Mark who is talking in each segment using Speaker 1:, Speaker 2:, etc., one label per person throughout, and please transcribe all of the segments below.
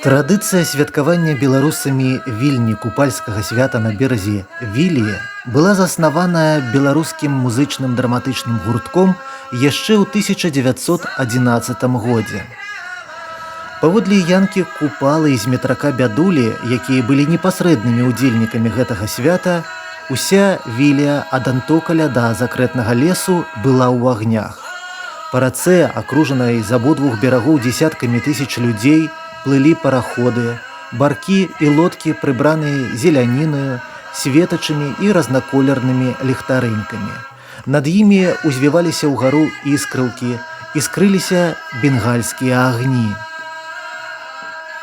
Speaker 1: Традыцыя святкавання беларусамі вільні купальскага свята на беразе Віліі была заснаваная беларускім музычным драматычным гуртком яшчэ ў 1911 годзе. Паводле янкі Купалы і зметрака Бядулі, якія былі непасрэднымі ўдзельнікамі гэтага свята, уся Вілія ад Антокаля да Закрэтнага лесу была ў агнях. Па рацэ, акружанай з абодвух берагоў дзесяткамі тысяч людзей, плылі параходы, баркі і лодкі, прыбраныя зелянінаю, светачамі і разнаколернымі ліхтарынкамі. Над імі узвіваліся ўгару іскрылкі, іскрыліся бенгальскія агні.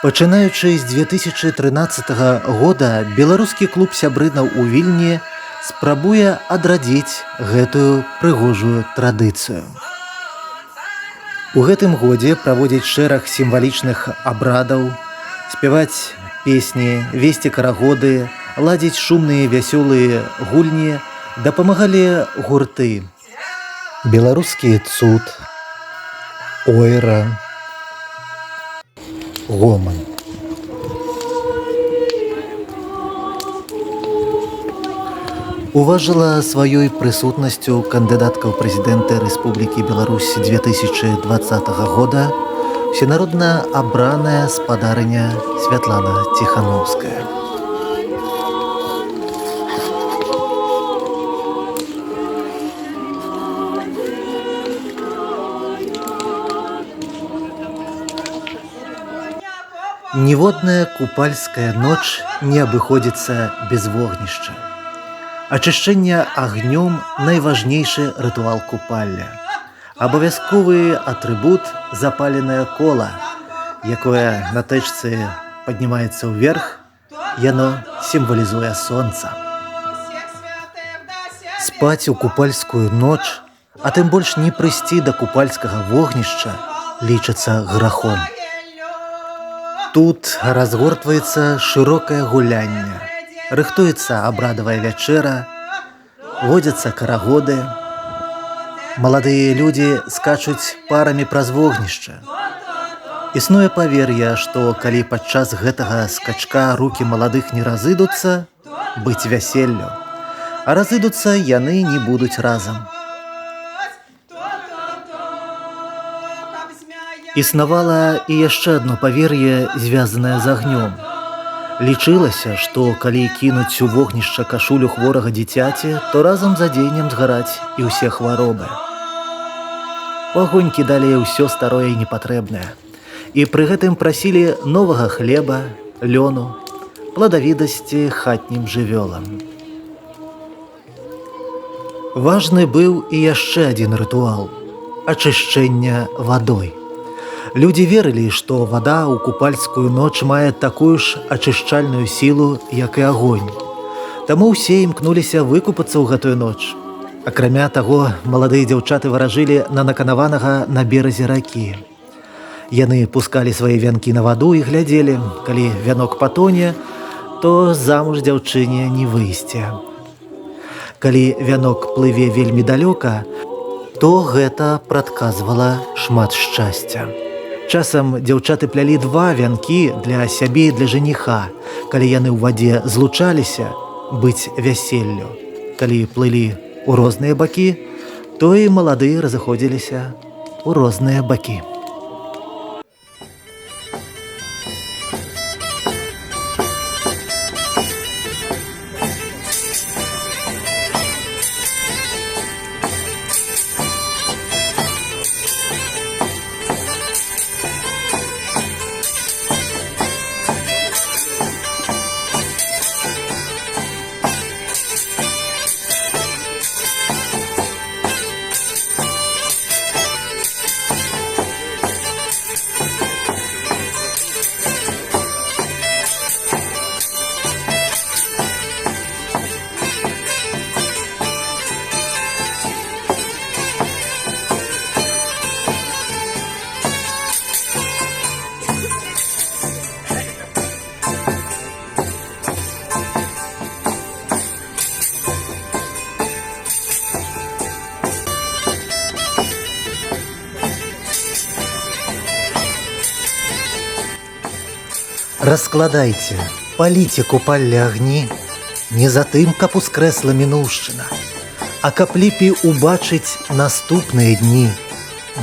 Speaker 1: Пачынаючы з 2013 года беларускі клуб сябрынаў у Вільні спрабуе адрадзіць гэтую прыгожую традыцыю. У гэтым годзе праводзіць шэраг сімвалічных абрадаў, спяваць песні, весці карагоды, ладзіць шумныя вясёлыя гульні дапамагалі гурты «Беларускі цуд», «Ойра», «Гоман». Уважила сваёй прысутнасцю кандыдатка ў прэзідэнты Рэспублікі Беларусь 2020 года всенародна абраная спадарыня Святлана Ціханаўская. Ніводная купальская ноч не абыходзіцца без вогнішча. Ачышчэнне агнём – найважнейшы рытуал купалля. Абавязковы атрыбут – запаленае кола, якое на тэчцы паднімаецца ўверх, яно сімвалізуе сонца. Спаць у купальскую ноч, а тым больш не прыйсці да купальскага вогнішча, лічыцца грахом. Тут разгортваецца шырокае гулянне. Рыхтуецца абрадавая вячэра, водзяцца карагоды. Маладыя людзі скачуць парамі праз вогнішча. Існуе павер'е, што калі падчас гэтага скачка рукі маладых не разыдуцца, быць вяселлю, а разыдуцца яны не будуць разам. Існавала і яшчэ адно павер'е, звязанае з агнём. Лічылася, што калі кінуць у вогнішча кашулю хворага дзіцяці, то разам з адзеннем згараць і ўсе хваробы. У агонь кідалі ўсё старое і непатрэбнае. І пры гэтым прасілі новага хлеба, лёну, пладавідасці хатнім жывёлам. Важны быў і яшчэ адзін рытуал – ачышчэнне вадой. Людзі верылі, што вада ў купальскую ноч мае такую ж ачышчальную сілу, як і агонь. Таму ўсе імкнуліся выкупацца ў гэтую ноч. Акрамя таго, маладыя дзяўчаты варажылі на наканаванага на беразе ракі. Яны пускалі свае вянкі на ваду і глядзелі, калі вянок патоне, то замуж дзяўчыне не выйсці. Калі вянок плыве вельмі далёка, то гэта прадказвала шмат шчасця. Часам дзяўчаты плялі два вянкі для сябе і для жаніха. Калі яны ў вадзе злучаліся, быць вяселлю. Калі плылі ў розныя бакі, то і маладыя разыходзіліся ў розныя бакі. Раскладайце, паліце купалле агні, не за тым, каб ускрэсла мінуўшчына, а каб лепей убачыць наступныя дні,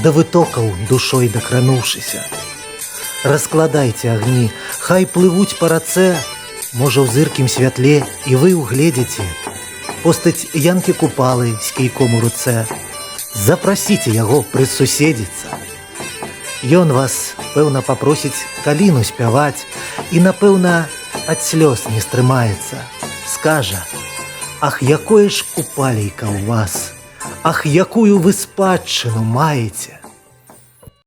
Speaker 1: да вытокаў душой дакрануўшыся. Раскладайце агні, хай плывуць па рацэ, можа ў зыркім святле і вы ўгледзіце постаць Янкі Купалы з кійком у руцэ. Запрасіце яго прысуседзіцца. Ён вас, пэўна, папросіць каліну спяваць і, напэўна, ад слёз не стрымаецца. Скажа: «Ах, якое ж купалейка ў вас! Ах, якую вы спадчыну маеце!